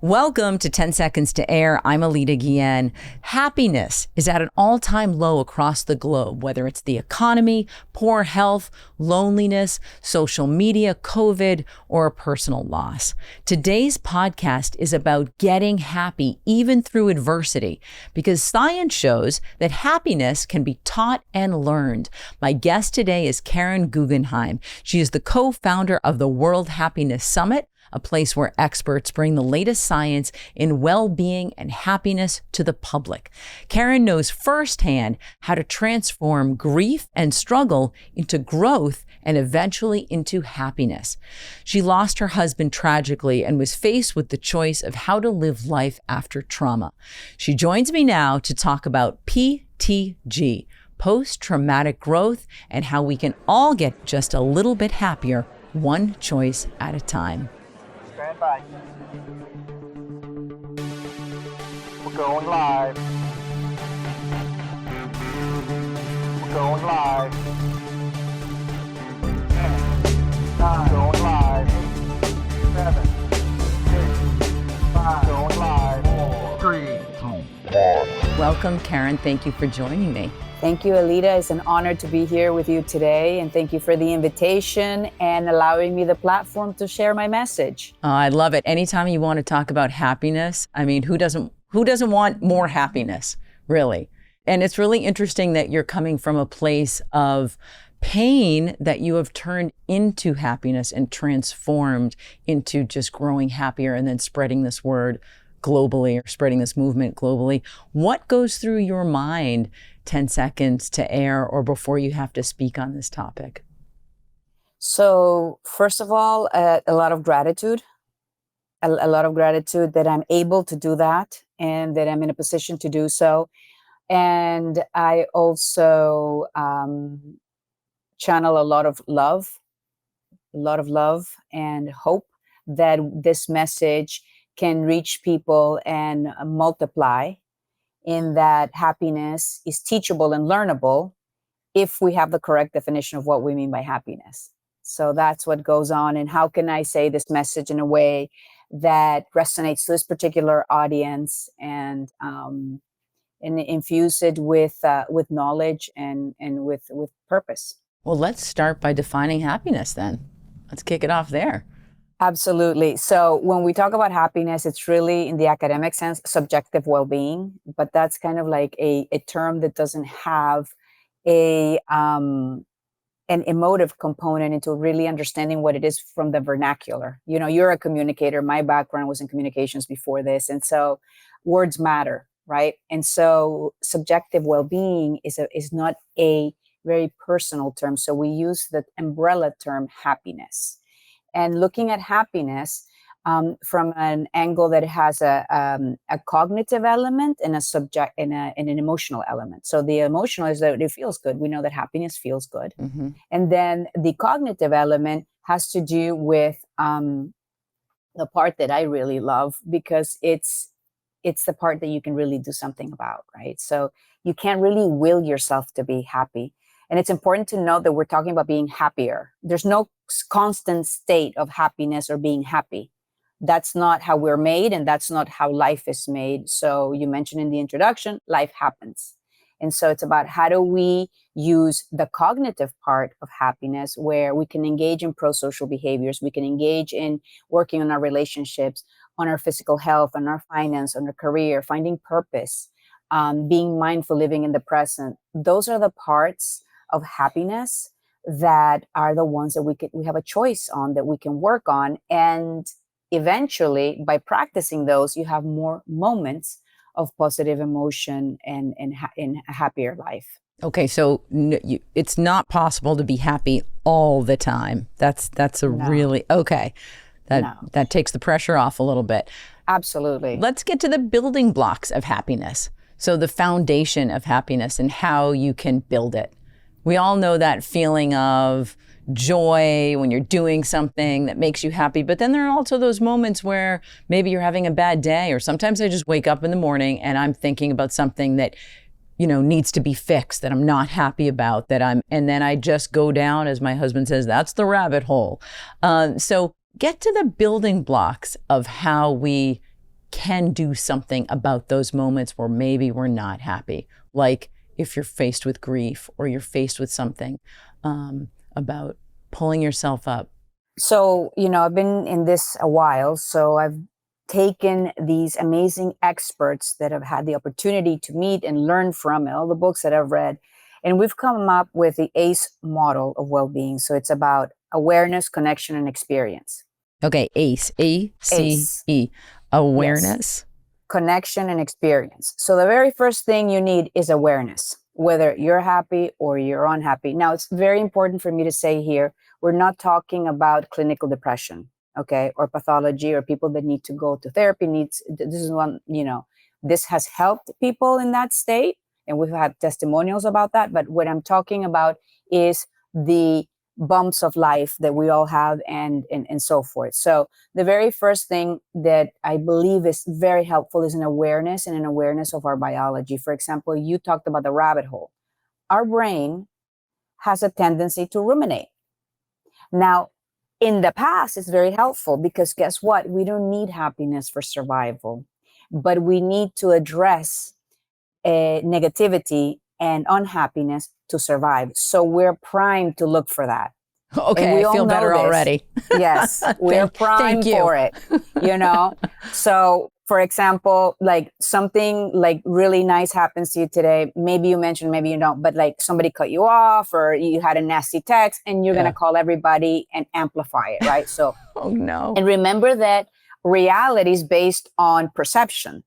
Welcome to 10 Seconds to Air. I'm Alita Guillen. Happiness is at an all-time low across the globe, whether it's the economy, poor health, loneliness, social media, COVID, or a personal loss. Today's podcast is about getting happy even through adversity, because science shows that happiness can be taught and learned. My guest today is Karen Guggenheim. She is the co-founder of the World Happiness Summit, a place where experts bring the latest science in well-being and happiness to the public. Karen knows firsthand how to transform grief and struggle into growth and eventually into happiness. She lost her husband tragically and was faced with the choice of how to live life after trauma. She joins me now to talk about PTG, post-traumatic growth, and how we can all get just a little bit happier, one choice at a time. Stand by. We're going live. We're going live. 10, 9, going live. 7, 6, 5, going live. 4, 3, 2, 1. Welcome, Karen. Thank you for joining me. Thank you, Alita. It's an honor to be here with you today. And thank you for the invitation and allowing me the platform to share my message. I love it. Anytime you want to talk about happiness, I mean, who doesn't want more happiness, really? And it's really interesting that you're coming from a place of pain that you have turned into happiness and transformed into just growing happier and then spreading this word globally or spreading this movement globally. What goes through your mind 10 seconds to air or before you have to speak on this topic? So first of all, a lot of gratitude, a lot of gratitude that I'm able to do that and that I'm in a position to do so. And I also channel a lot of love and hope that this message can reach people and multiply, in that happiness is teachable and learnable if we have the correct definition of what we mean by happiness. So that's what goes on. And how can I say this message in a way that resonates to this particular audience and infuse it with knowledge and with purpose? Well, let's start by defining happiness then. Let's kick it off there. Absolutely. So when we talk about happiness, it's really, in the academic sense, subjective well-being, but that's kind of like a term that doesn't have an emotive component into really understanding what it is from the vernacular. You know, you're a communicator. My background was in communications before this. And so words matter, right? And so subjective well-being is not a very personal term. So we use the umbrella term happiness. And looking at happiness from an angle that has a cognitive element and an emotional element. So the emotional is that it feels good. We know that happiness feels good. Mm-hmm. And then the cognitive element has to do with the part that I really love, because it's the part that you can really do something about, right? So you can't really will yourself to be happy. And it's important to note that we're talking about being happier. There's no constant state of happiness or being happy. That's not how we're made, and that's not how life is made. So you mentioned in the introduction, life happens. And so it's about how do we use the cognitive part of happiness, where we can engage in pro-social behaviors, we can engage in working on our relationships, on our physical health, on our finance, on our career, finding purpose, being mindful, living in the present. Those are the parts of happiness that are the ones that we have a choice on, that we can work on. And eventually, by practicing those, you have more moments of positive emotion and a happier life. Okay, so it's not possible to be happy all the time. That's really, okay. That takes the pressure off a little bit. Absolutely. Let's get to the building blocks of happiness. So the foundation of happiness and how you can build it. We all know that feeling of joy when you're doing something that makes you happy, but then there are also those moments where maybe you're having a bad day, or sometimes I just wake up in the morning and I'm thinking about something that, you know, needs to be fixed, that I'm not happy about, and then I just go down, as my husband says, that's the rabbit hole. So get to the building blocks of how we can do something about those moments where maybe we're not happy. Like if you're faced with grief or you're faced with something, about pulling yourself up. So, I've been in this a while. So I've taken these amazing experts that I've had the opportunity to meet and learn from, and all the books that I've read. And we've come up with the ACE model of well-being. So it's about awareness, connection, and experience. Okay, ACE, ACE. A-C-E, awareness. Yes. Connection and experience. So the very first thing you need is awareness, whether you're happy or you're unhappy. Now, it's very important for me to say here, we're not talking about clinical depression, okay, or pathology, or people that need to go to therapy. This is one, this has helped people in that state, and we've had testimonials about that. But what I'm talking about is the bumps of life that we all have, and so forth. So the very first thing that I believe is very helpful is an awareness, and an awareness of our biology. For example, you talked about the rabbit hole. Our brain has a tendency to ruminate. Now, in the past, it's very helpful because guess what? We don't need happiness for survival, but we need to address negativity and unhappiness to survive. So we're primed to look for that. Okay, I feel better already. Yes, we're primed for it, So, for example, like something like really nice happens to you today. Maybe you mentioned, maybe you don't, but like somebody cut you off, or you had a nasty text, and you're going to call everybody and amplify it, right? So, oh no. And remember that reality is based on perception.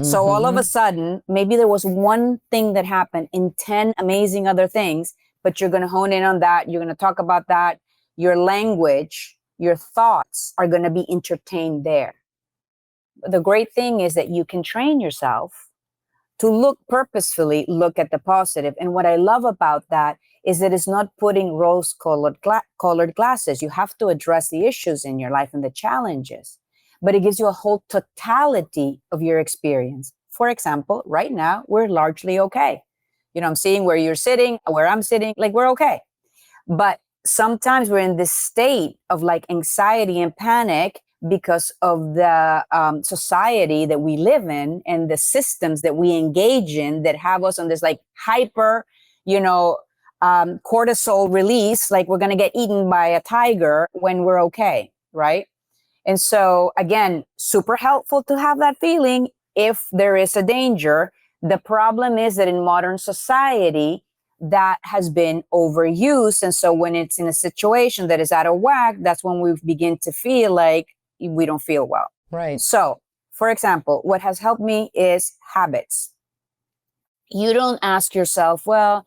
So all of a sudden, maybe there was one thing that happened in 10 amazing other things, but you're going to hone in on that. You're going to talk about that. Your language, your thoughts are going to be entertained there. The great thing is that you can train yourself to purposefully look at the positive. And what I love about that is that it's not putting rose-colored colored glasses. You have to address the issues in your life and the challenges, but it gives you a whole totality of your experience. For example, right now, we're largely okay. I'm seeing where you're sitting, where I'm sitting, like we're okay. But sometimes we're in this state of like anxiety and panic because of the society that we live in and the systems that we engage in that have us on this like hyper, cortisol release, like we're going to get eaten by a tiger when we're okay, right? And so again, super helpful to have that feeling if there is a danger. The problem is that in modern society, that has been overused. And so when it's in a situation that is out of whack, that's when we begin to feel like we don't feel well. Right. So, for example, what has helped me is habits. You don't ask yourself, well,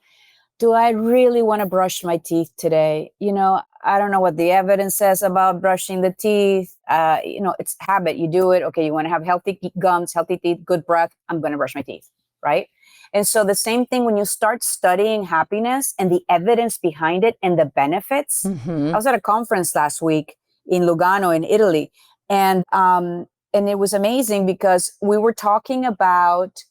do I really want to brush my teeth today? I don't know what the evidence says about brushing the teeth. It's habit. You do it. Okay, you want to have healthy gums, healthy teeth, good breath. I'm going to brush my teeth, right? And so the same thing when you start studying happiness and the evidence behind it and the benefits. I was at a conference last week in Lugano in Italy, and it was amazing because we were talking about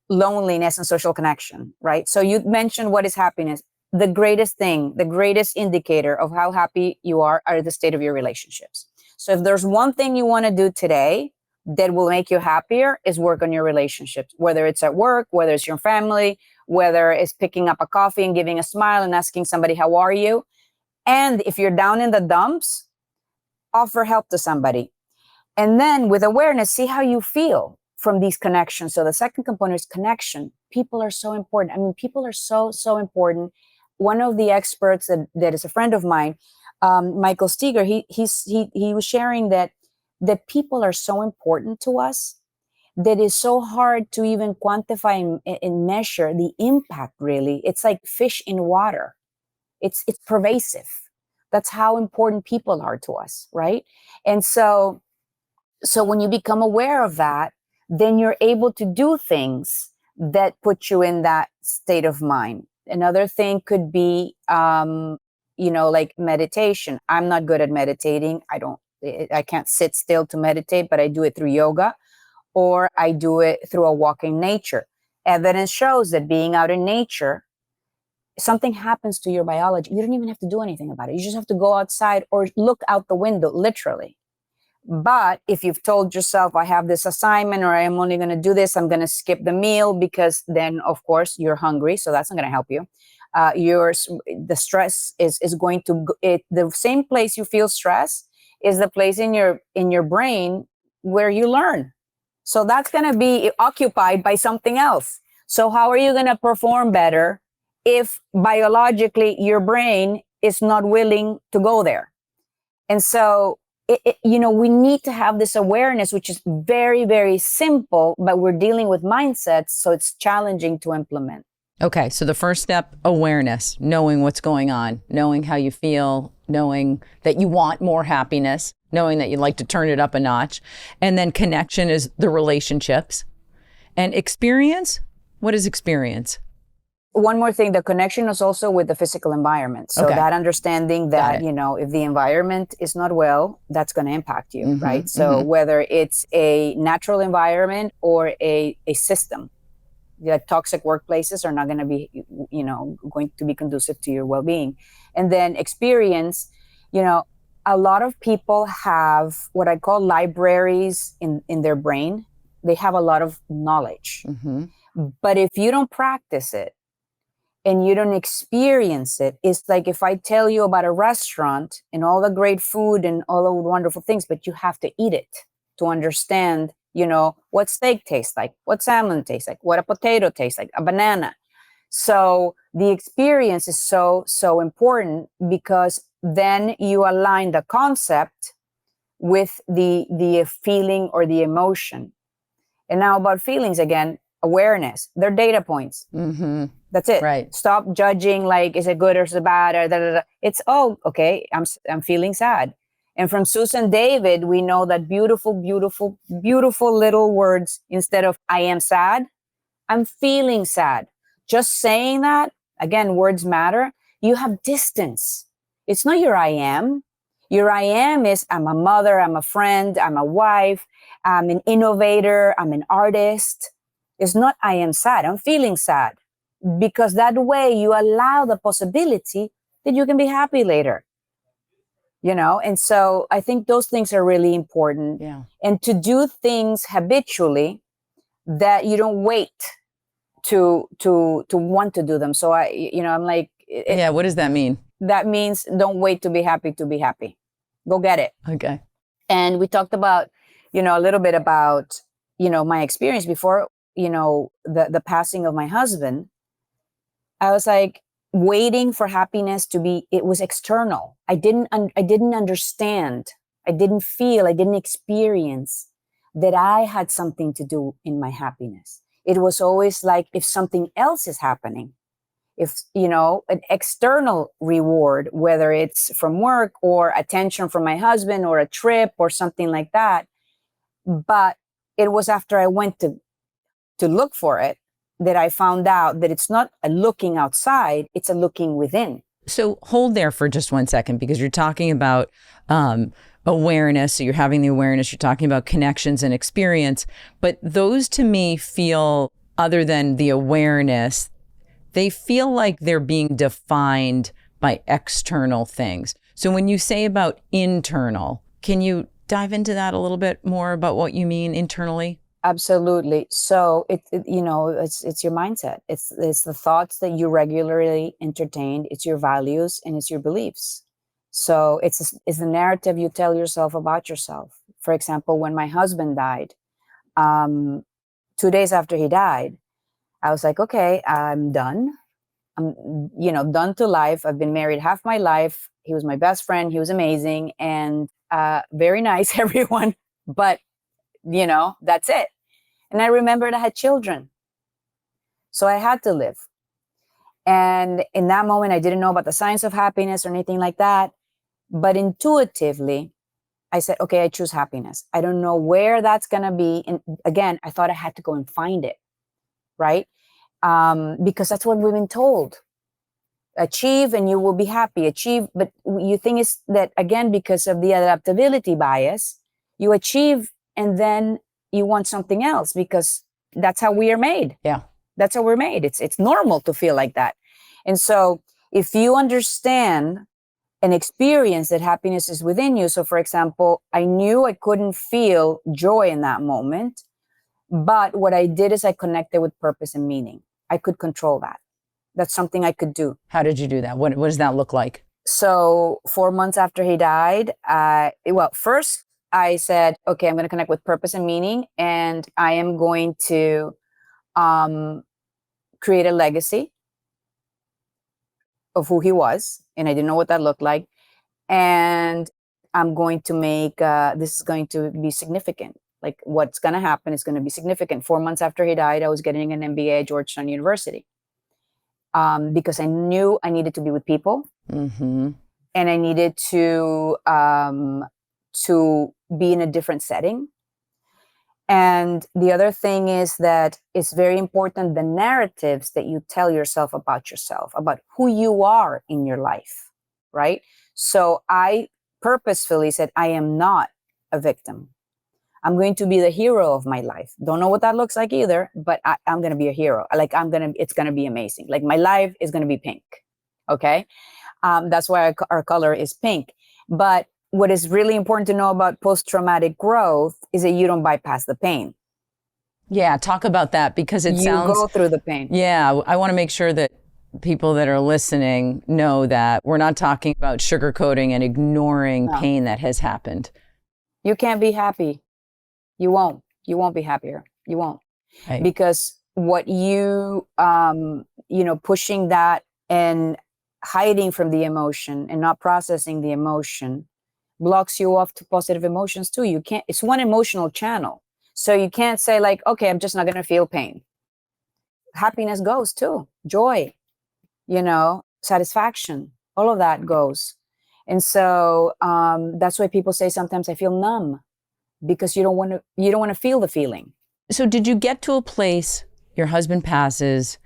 loneliness and social connection, right? So you mentioned what is happiness. The greatest thing, the greatest indicator of how happy you are the state of your relationships. So if there's one thing you want to do today that will make you happier is work on your relationships, whether it's at work, whether it's your family, whether it's picking up a coffee and giving a smile and asking somebody, how are you? And if you're down in the dumps, offer help to somebody. And then with awareness, see how you feel from these connections. So the second component is connection. People are so important. I mean, people are so, so important. One of the experts that is a friend of mine, Michael Steger, he was sharing that people are so important to us that is so hard to even quantify and measure the impact, really. It's like fish in water. It's pervasive. That's how important people are to us, right? And so when you become aware of that, then you're able to do things that put you in that state of mind. Another thing could be, like meditation. I'm not good at meditating. I can't sit still to meditate, but I do it through yoga, or I do it through a walk in nature. Evidence shows that being out in nature, something happens to your biology. You don't even have to do anything about it. You just have to go outside or look out the window, literally. But if you've told yourself, I have this assignment, or I'm only going to do this, I'm going to skip the meal, because then, of course, you're hungry. So that's not going to help you. The stress is going to the same place you feel stress is the place in your brain where you learn. So that's going to be occupied by something else. So how are you going to perform better if biologically your brain is not willing to go there? And so, we need to have this awareness, which is very, very simple, but we're dealing with mindsets, so it's challenging to implement. Okay, so the first step, awareness, knowing what's going on, knowing how you feel, knowing that you want more happiness, knowing that you'd like to turn it up a notch. And then connection is the relationships. And experience, what is experience? One more thing, the connection is also with the physical environment. So that understanding that, if the environment is not well, that's going to impact you, right? So whether it's a natural environment or a system, like toxic workplaces are not going to be, going to be conducive to your well-being. And then experience, a lot of people have what I call libraries in their brain. They have a lot of knowledge. But if you don't practice it and you don't experience it, it's like if I tell you about a restaurant and all the great food and all the wonderful things, but you have to eat it to understand, what steak tastes like, what salmon tastes like, what a potato tastes like, a banana. So the experience is so, so important, because then you align the concept with the feeling or the emotion. And now about feelings again, awareness, they're data points. That's it. Right. Stop judging, like, is it good or is it bad? Or da, da, da. It's, okay, I'm feeling sad. And from Susan David, we know that beautiful, beautiful, beautiful little words, instead of I am sad, I'm feeling sad. Just saying that, again, words matter. You have distance. It's not your I am. Your I am is I'm a mother, I'm a friend, I'm a wife, I'm an innovator, I'm an artist. It's not I am sad, I'm feeling sad. Because that way you allow the possibility that you can be happy later. And so I think those things are really important. Yeah. And to do things habitually, that you don't wait to want to do them. So I'm like, what does that mean? That means don't wait to be happy to be happy. Go get it. Okay. And we talked about, a little bit about, my experience before, the passing of my husband. I was like, waiting for happiness it was external. I didn't understand. I didn't feel, I didn't experience that I had something to do in my happiness. It was always like, if something else is happening, if, an external reward, whether it's from work or attention from my husband or a trip or something like that. But it was after I went to look for it that I found out that it's not a looking outside, it's a looking within. So hold there for just 1 second, because you're talking about awareness. So you're having the awareness, you're talking about connections and experience. But those to me feel, other than the awareness, they feel like they're being defined by external things. So when you say about internal, can you dive into that a little bit more about what you mean internally? Absolutely. So it's your mindset. It's the thoughts that you regularly entertain. It's your values and it's your beliefs. So it's the narrative you tell yourself about yourself. For example, when my husband died, 2 days after he died, I was like, okay, I'm done. I'm, done to life. I've been married half my life. He was my best friend. He was amazing and very nice, everyone. But, that's it. And I remembered I had children. So I had to live. And in that moment, I didn't know about the science of happiness or anything like that. But intuitively, I said, okay, I choose happiness. I don't know where that's going to be. And again, I thought I had to go and find it, right? Because that's what we've been told. Achieve and you will be happy. Achieve. But you think is that, again, because of the adaptability bias, you achieve and then you want something else, because that's how we are made. Yeah. That's how we're made. It's normal to feel like that. And so if you understand and experience that happiness is within you. So for example, I knew I couldn't feel joy in that moment, but what I did is I connected with purpose and meaning. I could control that. That's something I could do. How did you do that? What does that look like? So 4 months after he died, first I said, okay, I'm going to connect with purpose and meaning, and I am going to create a legacy of who he was. And I didn't know what that looked like. And I'm going to make, this is going to be significant. Like what's going to happen is going to be significant. 4 months after he died, I was getting an MBA at Georgetown University because I knew I needed to be with people. Mm-hmm. And I needed to be in a different setting. And the other thing is that it's very important, the narratives that you tell yourself, about who you are in your life, right? So I purposefully said, I am not a victim. I'm going to be the hero of my life. Don't know what that looks like either, but I'm going to be a hero. It's going to be amazing. Like my life is going to be pink. Okay. That's why our color is pink. But what is really important to know about post-traumatic growth is that you don't bypass the pain. Yeah, talk about that because you go through the pain. Yeah, I want to make sure that people that are listening know that we're not talking about sugarcoating and ignoring pain that has happened. You can't be happy. You won't. You won't be happier. You won't. Right. Because what pushing that and hiding from the emotion and not processing the emotion blocks you off to positive emotions too. You can't, it's one emotional channel. So you can't say like, okay, I'm just not going to feel pain. Happiness goes too. Joy, satisfaction, all of that goes. And so that's why people say sometimes I feel numb, because you don't want to feel the feeling. So did you get to a place, your husband passes,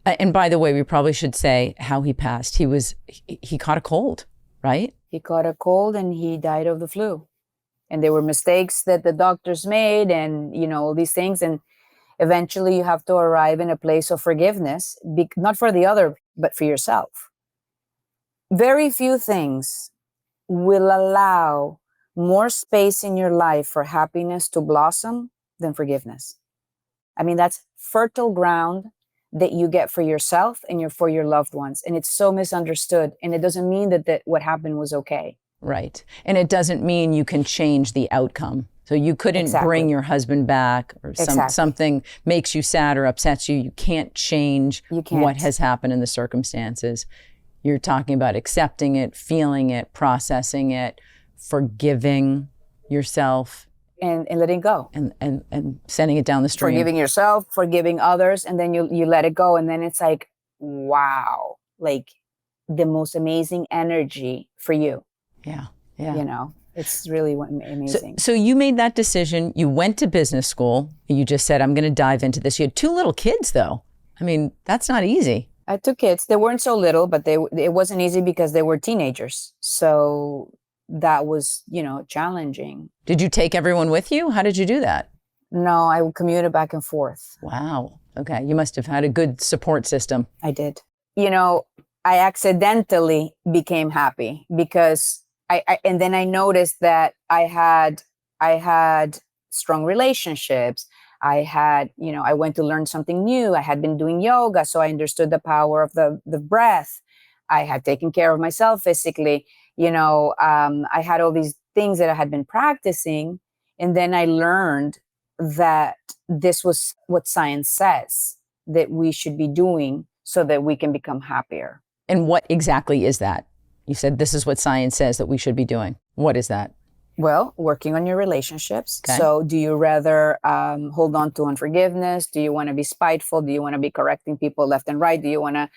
and by the way, we probably should say how he passed. He caught a cold, right? He caught a cold and he died of the flu. And there were mistakes that the doctors made and, all these things. And eventually you have to arrive in a place of forgiveness, not for the other, but for yourself. Very few things will allow more space in your life for happiness to blossom than forgiveness. I mean, that's fertile ground that you get for yourself and for your loved ones. And it's so misunderstood. And it doesn't mean that what happened was okay. Right. And it doesn't mean you can change the outcome. So you couldn't bring your husband back, or something makes you sad or upsets you. You can't change what has happened in the circumstances. You're talking about accepting it, feeling it, processing it, forgiving yourself. And letting go. And sending it down the stream. Forgiving yourself, forgiving others, and then you let it go. And then it's like, wow, like the most amazing energy for you. Yeah, yeah. It's really amazing. So you made that decision. You went to business school. You just said, I'm going to dive into this. You had 2 little kids, though. I mean, that's not easy. I had 2 kids. They weren't so little, but it wasn't easy because they were teenagers. So that was, challenging. Did you take everyone with you? How did you do that? No, I commuted back and forth. Wow. Okay. You must have had a good support system. I did. I accidentally became happy because and then I noticed that I had strong relationships. I went to learn something new. I had been doing yoga, so I understood the power of the breath. I had taken care of myself physically. I had all these things that I had been practicing. And then I learned that this was what science says that we should be doing so that we can become happier. And what exactly is that? You said this is what science says that we should be doing. What is that? Well, working on your relationships. Okay. So do you rather hold on to unforgiveness? Do you want to be spiteful? Do you want to be correcting people left and right? Do you want to,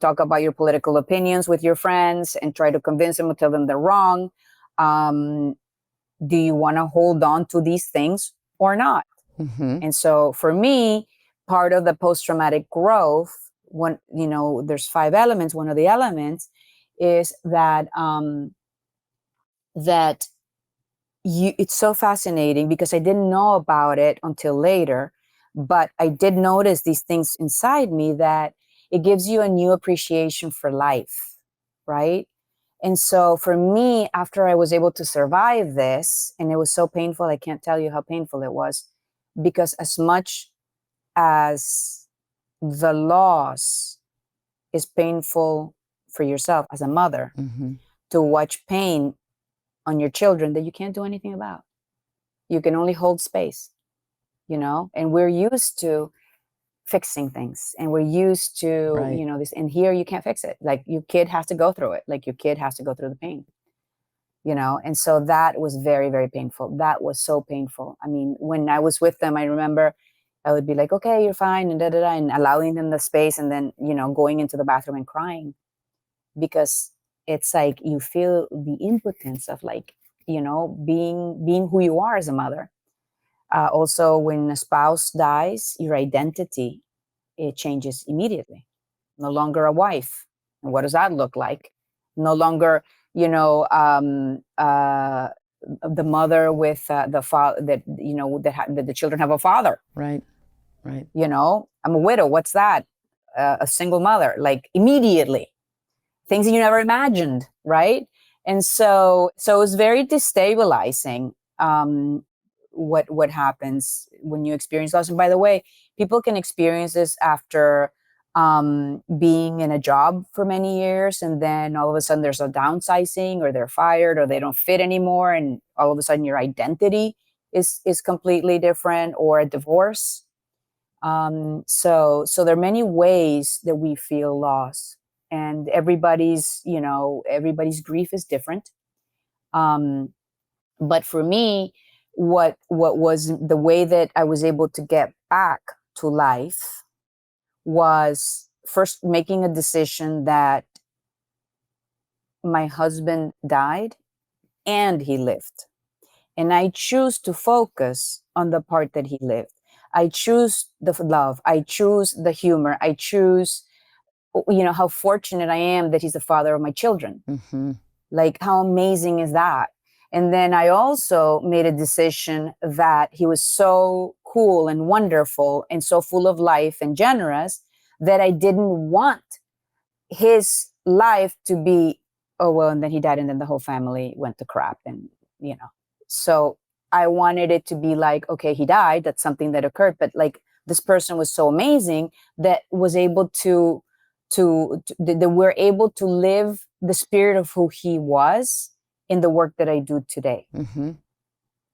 talk about your political opinions with your friends and try to convince them or tell them they're wrong? Do you want to hold on to these things or not? Mm-hmm. And so for me, part of the post-traumatic growth, there's 5 elements. One of the elements is that it's so fascinating because I didn't know about it until later, but I did notice these things inside me that it gives you a new appreciation for life, right? And so for me, after I was able to survive this, and it was so painful, I can't tell you how painful it was, because as much as the loss is painful for yourself as a mother, to watch pain on your children that you can't do anything about. You can only hold space, and we're used to fixing things, and we're used to, Right. this, and here you can't fix it. Like, your kid has to go through it. Like, your kid has to go through the pain, and so that was very, very painful. That was so painful. I mean, when I was with them, I remember I would be like, okay, you're fine, and and allowing them the space, and then, going into the bathroom and crying, because it's like you feel the impotence of, like, being who you are as a mother. Also, when a spouse dies, your identity, it changes immediately. No longer a wife. And what does that look like? No longer, the mother with the father that, that the children have a father. Right. Right. I'm a widow. What's that? A single mother, like, immediately. Things that you never imagined, right? And so it was very destabilizing. What happens when you experience loss? And by the way, people can experience this after being in a job for many years, and then all of a sudden there's a downsizing, or they're fired, or they don't fit anymore, and all of a sudden your identity is completely different, or a divorce. So there are many ways that we feel loss, and everybody's grief is different. But for me, what was the way that I was able to get back to life was first making a decision that my husband died and he lived. And I choose to focus on the part that he lived. I choose the love. I choose the humor. I choose, how fortunate I am that he's the father of my children. Like, how amazing is that? And then I also made a decision that he was so cool and wonderful and so full of life and generous that I didn't want his life to be, oh, well, and then he died, and then the whole family went to crap. And, so I wanted it to be like, okay, he died. That's something that occurred. But, like, this person was so amazing that was able that we're able to live the spirit of who he was in the work that I do today.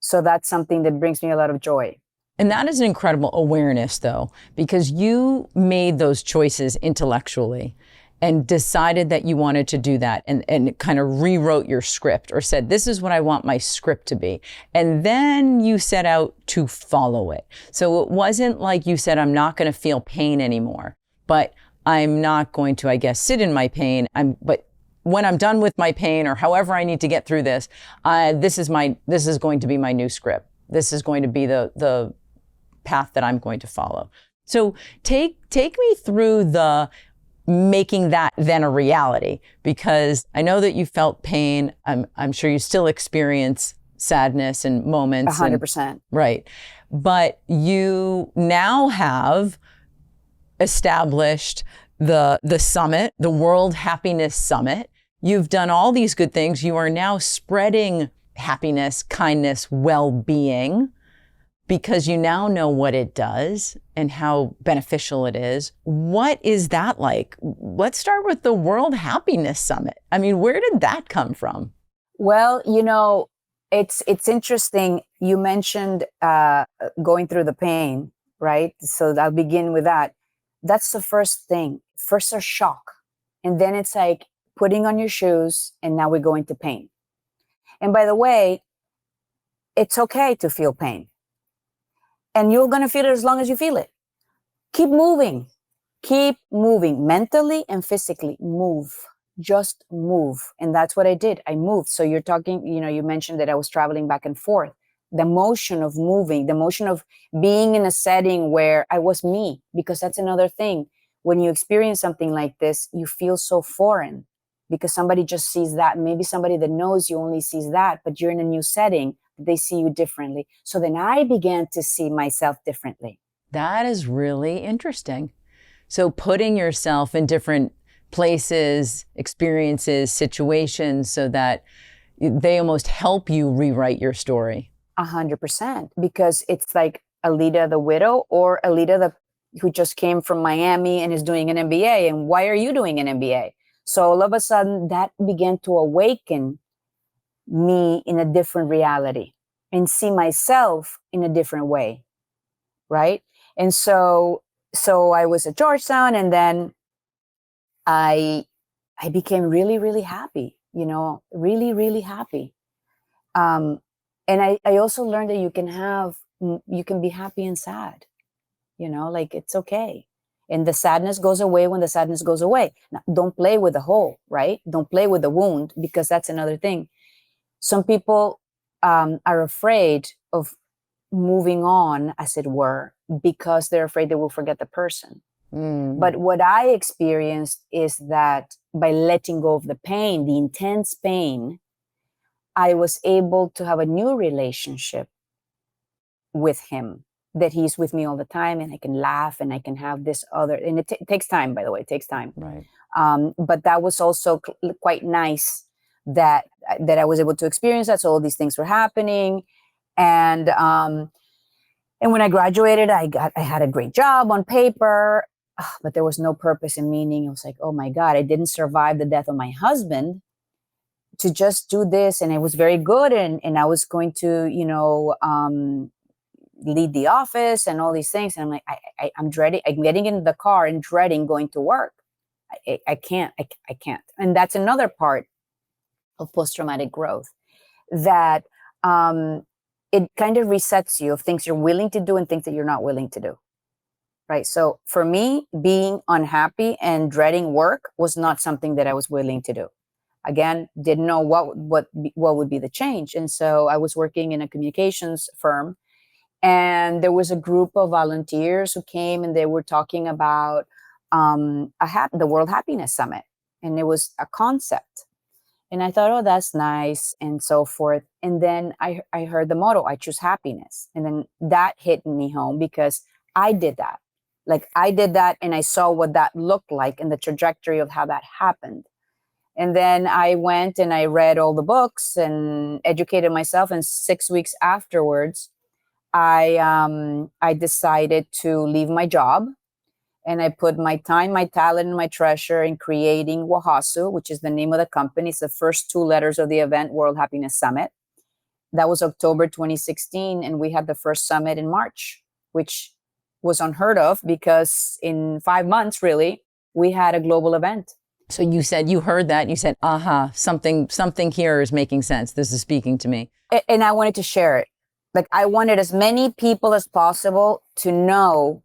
So that's something that brings me a lot of joy. And that is an incredible awareness, though, because you made those choices intellectually and decided that you wanted to do that, and kind of rewrote your script, or said, this is what I want my script to be. And then you set out to follow it. So it wasn't like you said, I'm not going to feel pain anymore, but I'm not going to, I guess, sit in my pain. But when I'm done with my pain, or however I need to get through this, this is going to be my new script. This is going to be the path that I'm going to follow. So take me through the making that then a reality, because I know that you felt pain. I'm sure you still experience sadness and moments. 100%. Right. But you now have established the summit, the World Happiness Summit. You've done all these good things. You are now spreading happiness, kindness, well-being, because you now know what it does and how beneficial it is. What is that like? Let's start with the World Happiness Summit. I mean, where did that come from? Well, it's interesting. You mentioned going through the pain, right? So I'll begin with that. That's the first thing. First, a shock. And then it's like putting on your shoes, and now we're going to pain. And by the way, it's okay to feel pain. And you're going to feel it as long as you feel it. Keep moving. Keep moving. Mentally and physically, move. Just move. And that's what I did. I moved. So you're talking, you mentioned that I was traveling back and forth. The motion of moving, the motion of being in a setting where I was me, because that's another thing. When you experience something like this, you feel so foreign because somebody just sees that. Maybe somebody that knows you only sees that, but you're in a new setting. They see you differently. So then I began to see myself differently. That is really interesting. So putting yourself in different places, experiences, situations so that they almost help you rewrite your story. 100%, because it's like Alita the widow or Alita who just came from Miami and is doing an MBA. And why are you doing an MBA? So all of a sudden that began to awaken me in a different reality and see myself in a different way. Right. And so I was at Georgetown, and then I became really, really happy, really, really happy. And I also learned that you can be happy and sad, like it's okay. And the sadness goes away when the sadness goes away. Now, don't play with the hole, right? Don't play with the wound, because that's another thing. Some people are afraid of moving on, as it were, because they're afraid they will forget the person. But what I experienced is that by letting go of the pain, the intense pain, I was able to have a new relationship with him, that he's with me all the time, and I can laugh and I can have this other, and it takes time, by the way, it takes time. Right. But that was also quite nice that I was able to experience that. So all these things were happening. And when I graduated, I had a great job on paper, but there was no purpose and meaning. I was like, oh my God, I didn't survive the death of my husband to just do this. And it was very good. And I was going to, lead the office and all these things. And I'm like, I'm dreading, I'm getting in the car and dreading going to work. I can't. And that's another part of post-traumatic growth, that it kind of resets you of things you're willing to do and things that you're not willing to do. Right. So for me, being unhappy and dreading work was not something that I was willing to do. Again, didn't know what would be the change. And so I was working in a communications firm, and there was a group of volunteers who came, and they were talking about the World Happiness Summit. And it was a concept. And I thought, oh, that's nice, and so forth. And then I heard the motto, I choose happiness. And then that hit me home, because I did that. Like I did that, and I saw what that looked like and the trajectory of how that happened. And then I went and I read all the books and educated myself. And 6 weeks afterwards, I decided to leave my job, and I put my time, my talent, and my treasure in creating Wahasu, which is the name of the company. It's the first two letters of the event, World Happiness Summit. That was October 2016, and we had the first summit in March, which was unheard of, because in 5 months, really, we had a global event. So you said, you heard that, and you said, something here is making sense. This is speaking to me. And I wanted to share it. Like I wanted as many people as possible to know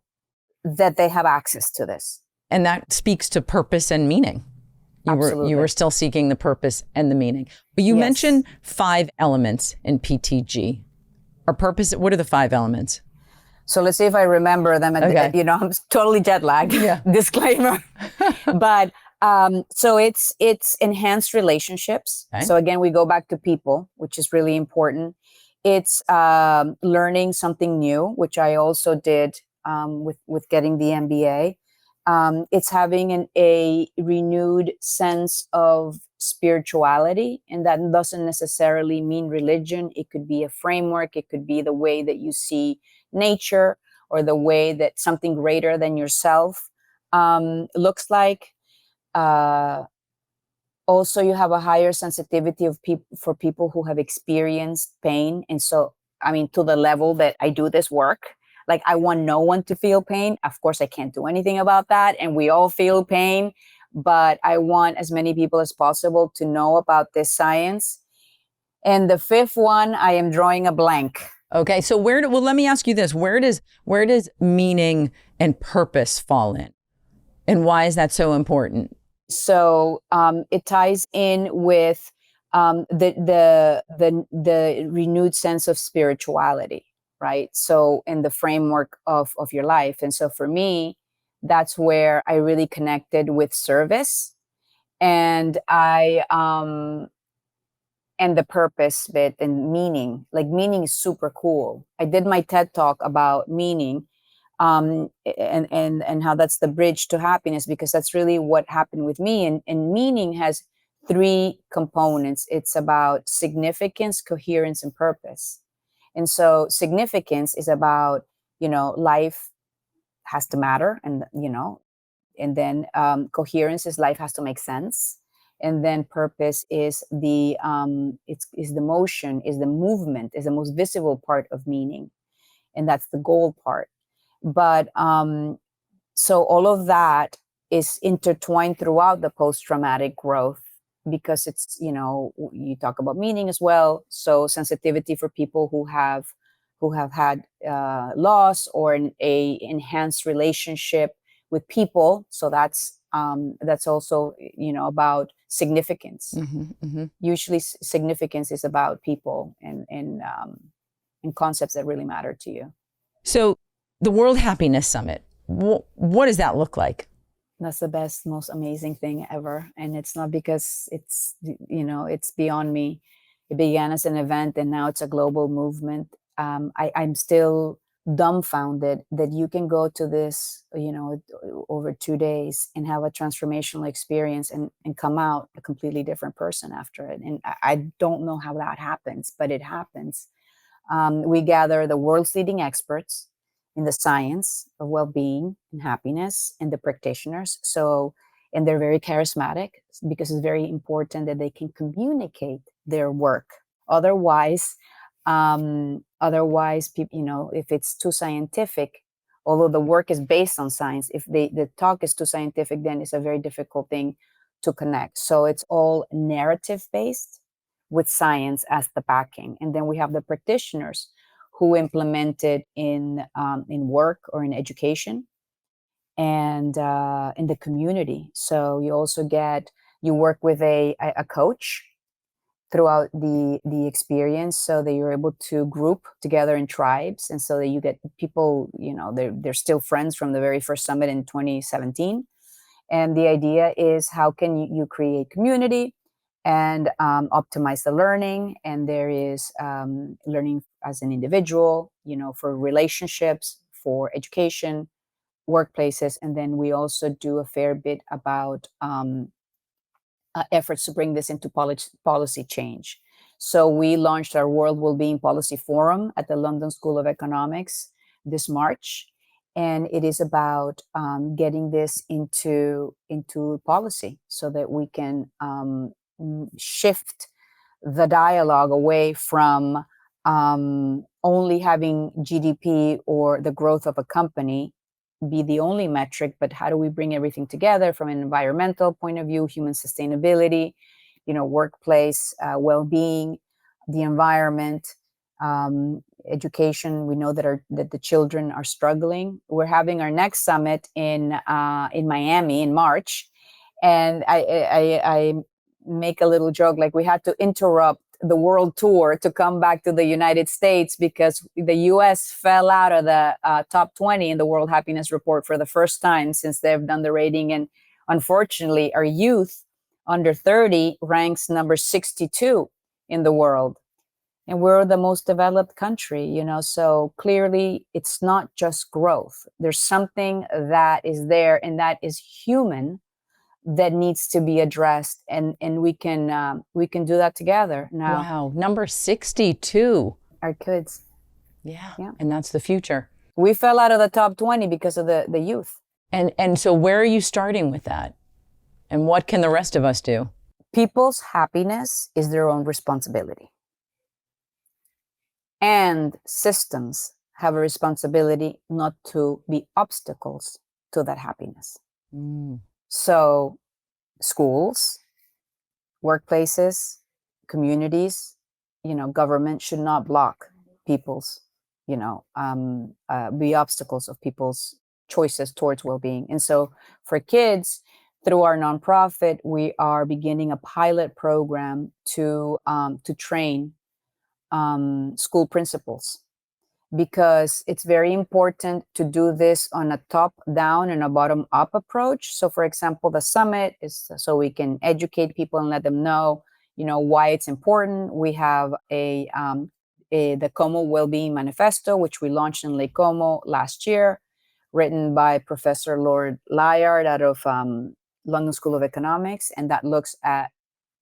that they have access to this. And that speaks to purpose and meaning. You were still seeking the purpose and the meaning. But you mentioned 5 elements in PTG. Or purpose, what are the 5 elements? So let's see if I remember them. Okay. I'm totally jet lagged. Yeah. Disclaimer. But so it's enhanced relationships. Okay. So again, we go back to people, which is really important. It's learning something new, which I also did with getting the MBA. It's having a renewed sense of spirituality, and that doesn't necessarily mean religion. It could be a framework. It could be the way that you see nature, or the way that something greater than yourself looks like. Also, you have a higher sensitivity for people who have experienced pain. And so, to the level that I do this work, like I want no one to feel pain. Of course, I can't do anything about that. And we all feel pain, but I want as many people as possible to know about this science. And the 5th one, I am drawing a blank. Okay. So let me ask you this. Where does meaning and purpose fall in? And why is that so important? So it ties in with the renewed sense of spirituality, right? So in the framework of your life. And so for me, that's where I really connected with service, and and the purpose bit and meaning. Like meaning is super cool. I did my TED talk about meaning and how that's the bridge to happiness, because that's really what happened with me. And meaning has three components. It's about significance, coherence, and purpose. And so significance is about, life has to matter, and then coherence is life has to make sense, and then purpose is is the motion, is the movement, is the most visible part of meaning, and that's the goal part. But so all of that is intertwined throughout the post-traumatic growth, because it's, you talk about meaning as well. So sensitivity for people who have had loss or a enhanced relationship with people. So that's also, about significance. Usually significance is about people and concepts that really matter to you. So the World Happiness Summit, what does that look like? That's the best, most amazing thing ever. And it's not because it's beyond me. It began as an event and now it's a global movement. I'm still dumbfounded that you can go to this, over 2 days and have a transformational experience and come out a completely different person after it. And I don't know how that happens, but it happens. We gather the world's leading experts in the science of well-being and happiness, and the practitioners. So, and they're very charismatic, because it's very important that they can communicate their work. Otherwise, people, if it's too scientific, although the work is based on science, if the talk is too scientific, then it's a very difficult thing to connect. So it's all narrative based with science as the backing. And then we have the practitioners who implement it in work or in education and in the community. So you also you work with a coach throughout the experience, so that you're able to group together in tribes, and so that you get people, they're still friends from the very first summit in 2017. And the idea is, how can you create community and optimize the learning? And there is learning as an individual, for relationships, for education, workplaces. And then we also do a fair bit about efforts to bring this into policy change. So we launched our World Wellbeing Policy Forum at the London School of Economics this March. And it is about getting this into policy, so that we can shift the dialogue away from only having GDP or the growth of a company be the only metric, but how do we bring everything together from an environmental point of view, human sustainability, workplace well-being, the environment, education. We know that the children are struggling. We're having our next summit in Miami in March, and I make a little joke, like we had to interrupt the world tour to come back to the United States, because the US fell out of the top 20 in the World Happiness Report for the first time since they've done the rating. And unfortunately, our youth under 30 ranks number 62 in the world. And we're the most developed country, so clearly it's not just growth. There's something that is there, and that is human, that needs to be addressed, and we can do that together now. Wow, number 62. Our kids. Yeah. And that's the future. We fell out of the top 20 because of the youth. And so where are you starting with that? And what can the rest of us do? People's happiness is their own responsibility. And systems have a responsibility not to be obstacles to that happiness. So schools, workplaces, communities, government should not block people's, be obstacles of people's choices towards well-being. And so for kids, through our nonprofit, we are beginning a pilot program to train school principals, because it's very important to do this on a top-down and a bottom-up approach. So, for example, the summit is so we can educate people and let them know, why it's important. We have the Como Wellbeing Manifesto, which we launched in Lake Como last year. written by Professor Lord Layard out of London School of Economics, and that looks at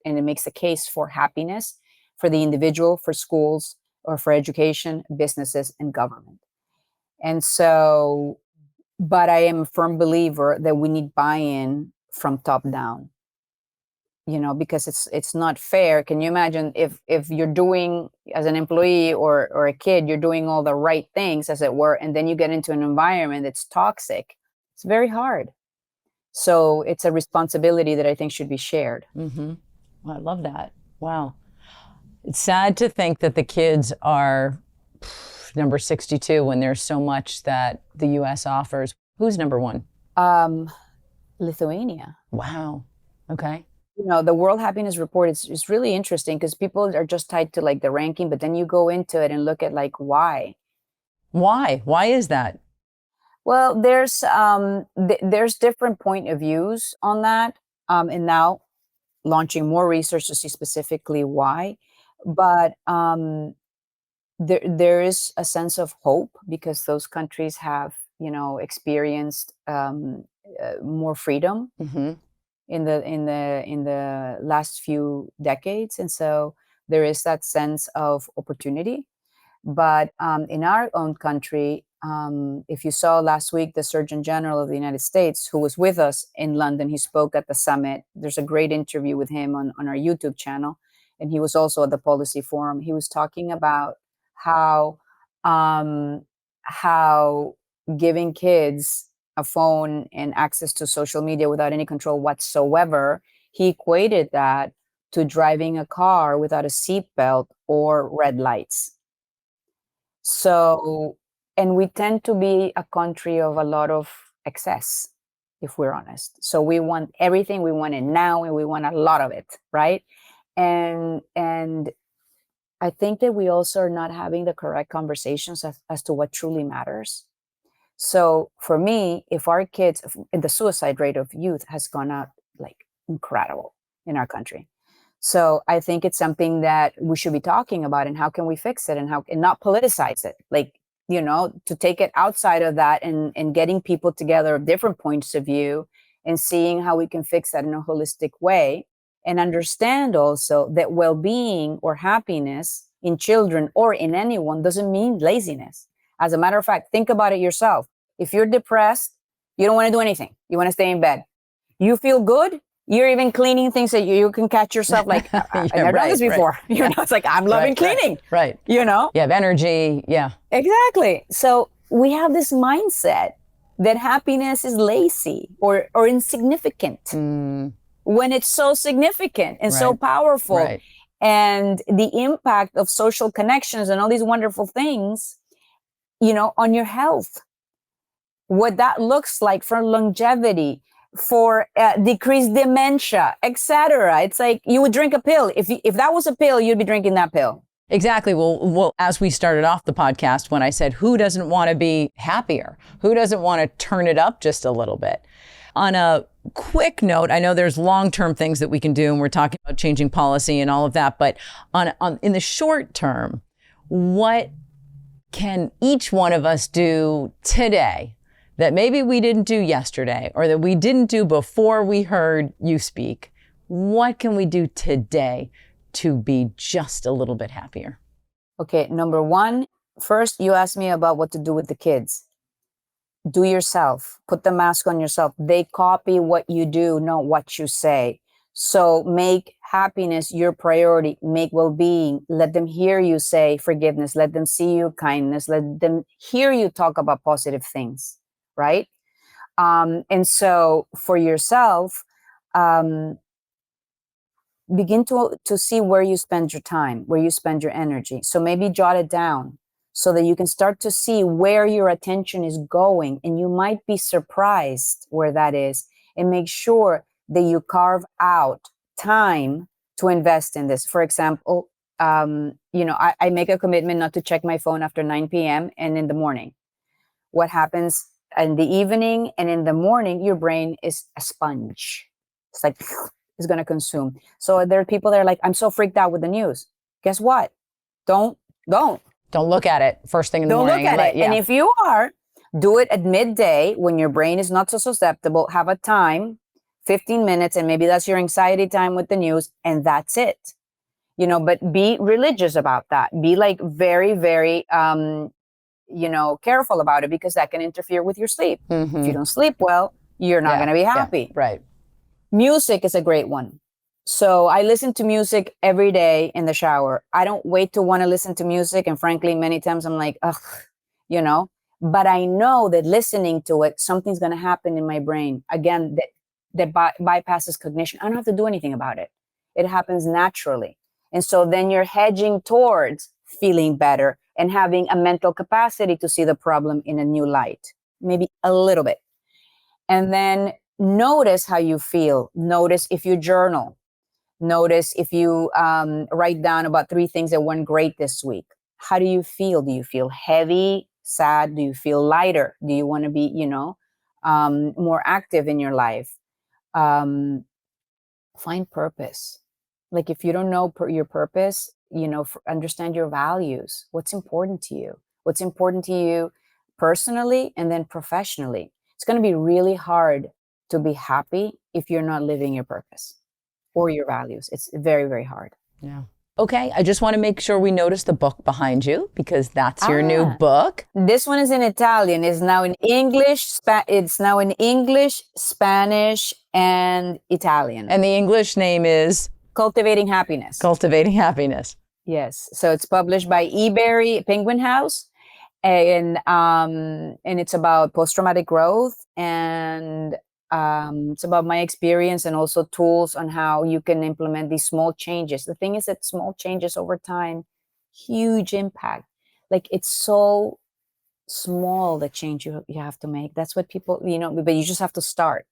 and it makes a case for happiness for the individual, for schools, or for education, businesses, and government. And so, but I am a firm believer that we need buy-in from top down. Because it's not fair. Can you imagine if you're doing, as an employee or a kid, you're doing all the right things, as it were, and then you get into an environment that's toxic? It's very hard. So it's a responsibility that I think should be shared. Mm-hmm. Well, I love that. Wow. It's sad to think that the kids are number 62 when there's so much that the U.S. offers. Who's number one? Lithuania. Wow. Okay. The World Happiness Report is really interesting because people are just tied to like the ranking, but then you go into it and look at like why. Why is that? Well, there's different point of views on that, and now launching more research to see specifically why. But there is a sense of hope because those countries have experienced more freedom. Mm-hmm. In the last few decades, and so there is that sense of opportunity. But in our own country, if you saw last week the Surgeon General of the United States, who was with us in London, he spoke at the summit. There's a great interview with him on our YouTube channel, and he was also at the Policy Forum. He was talking about how giving kids a phone and access to social media without any control whatsoever, he equated that to driving a car without a seatbelt or red lights. So, and we tend to be a country of a lot of excess, if we're honest. So we want everything, we want it now, and we want a lot of it, right? And I think that we also are not having the correct conversations as to what truly matters. So for me, if our kids, the suicide rate of youth has gone up like incredible in our country. So I think it's something that we should be talking about, and how can we fix it, and not politicize it, like, to take it outside of that and getting people together of different points of view and seeing how we can fix that in a holistic way, and understand also that well-being or happiness in children or in anyone doesn't mean laziness. As a matter of fact, think about it yourself. If you're depressed, you don't want to do anything. You want to stay in bed. You feel good. You're even cleaning things that you can catch yourself like, I've never done this before. Right. It's like, I'm loving cleaning. Right. You have energy. Yeah. Exactly. So we have this mindset that happiness is lazy or insignificant when it's so significant and so powerful. Right. And the impact of social connections and all these wonderful things, on your health, what that looks like for longevity, for decreased dementia, etc. It's like you would drink a pill. If that was a pill, you'd be drinking that pill. Exactly. Well, as we started off the podcast, when I said, who doesn't want to be happier? Who doesn't want to turn it up just a little bit? On a quick note, I know there's long-term things that we can do, and we're talking about changing policy and all of that, but in the short term, what can each one of us do today that maybe we didn't do yesterday, or that we didn't do before we heard you speak? What can we do today to be just a little bit happier? Okay, number one, first, you asked me about what to do with the kids. Do yourself. Put the mask on yourself. They copy what you do, not what you say. So make happiness your priority. Make well-being. Let them hear you say forgiveness. Let them see you kindness. Let them hear you talk about positive things, right? And so for yourself, begin to see where you spend your time, where you spend your energy. So maybe jot it down so that you can start to see where your attention is going, and you might be surprised where that is, and make sure that you carve out time to invest in this. For example, I make a commitment not to check my phone after 9 p.m. and in the morning. What happens in the evening and in the morning, your brain is a sponge. It's like, it's going to consume. So there are people that are like, I'm so freaked out with the news. Guess what? Don't look at it first thing in the morning. Don't look at it. Yeah. And if you are, Do it at midday when your brain is not so susceptible. Have a time, 15 minutes, and maybe that's your anxiety time with the news, and that's it. But be religious about that. Be like very, very, careful about it, because that can interfere with your sleep. Mm-hmm. If you don't sleep well, you're not going to be happy. Yeah, right. Music is a great one. So I listen to music every day in the shower. I don't wait to want to listen to music. And frankly, many times I'm like, ugh, but I know that listening to it, something's going to happen in my brain. Again, that bypasses cognition. I don't have to do anything about it. It happens naturally. And so then you're hedging towards feeling better and having a mental capacity to see the problem in a new light, maybe a little bit. And then notice how you feel. Notice if you journal. Notice if you write down about 3 things that went great this week. How do you feel? Do you feel heavy, sad? Do you feel lighter? Do you want to be, more active in your life? Find purpose. Like if you don't know your purpose, understand your values. What's important to you? What's important to you personally and then professionally? It's going to be really hard to be happy if you're not living your purpose or your values. It's very, very hard. Yeah. Okay, I just want to make sure we notice the book behind you, because that's your new book. This one is in Italian. It's now in English. It's now in English, Spanish, and Italian. And the English name is? Cultivating Happiness. Cultivating Happiness. Yes. So it's published by eBerry Penguin House. And it's about post-traumatic growth, and it's about my experience and also tools on how you can implement these small changes. The thing is that small changes over time, huge impact. Like it's so small, the change you have to make. That's what people, but you just have to start.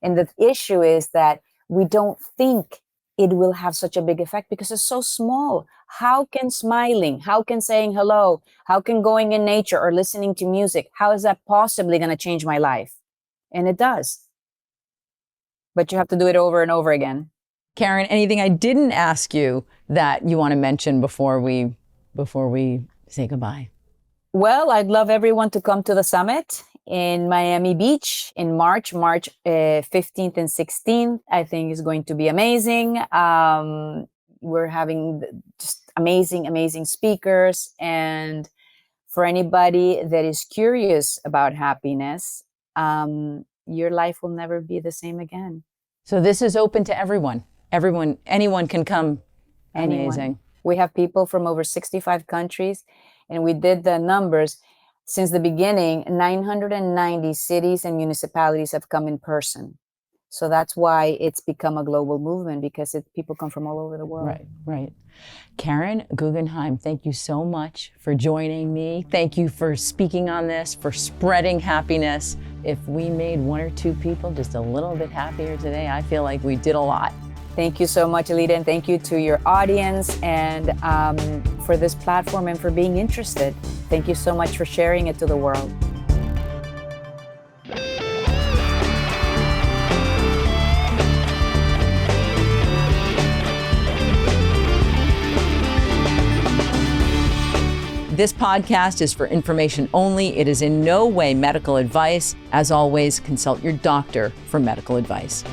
And the issue is that we don't think it will have such a big effect because it's so small. How can smiling, how can saying hello, how can going in nature or listening to music, how is that possibly going to change my life? And it does. But you have to do it over and over again. Karen, anything I didn't ask you that you want to mention before we say goodbye? Well, I'd love everyone to come to the summit in Miami Beach in March 15th and 16th. I think is going to be amazing. We're having just amazing speakers. And for anybody that is curious about happiness, your life will never be the same again. So this is open to everyone. Anyone can come. Anyone. Amazing. We have people from over 65 countries, and we did the numbers. Since the beginning, 990 cities and municipalities have come in person. So that's why it's become a global movement, because people come from all over the world. Right. Karen Guggenheim, thank you so much for joining me. Thank you for speaking on this, for spreading happiness. If we made 1 or 2 people just a little bit happier today, I feel like we did a lot. Thank you so much, Alita, and thank you to your audience and for this platform and for being interested. Thank you so much for sharing it to the world. This podcast is for information only. It is in no way medical advice. As always, consult your doctor for medical advice.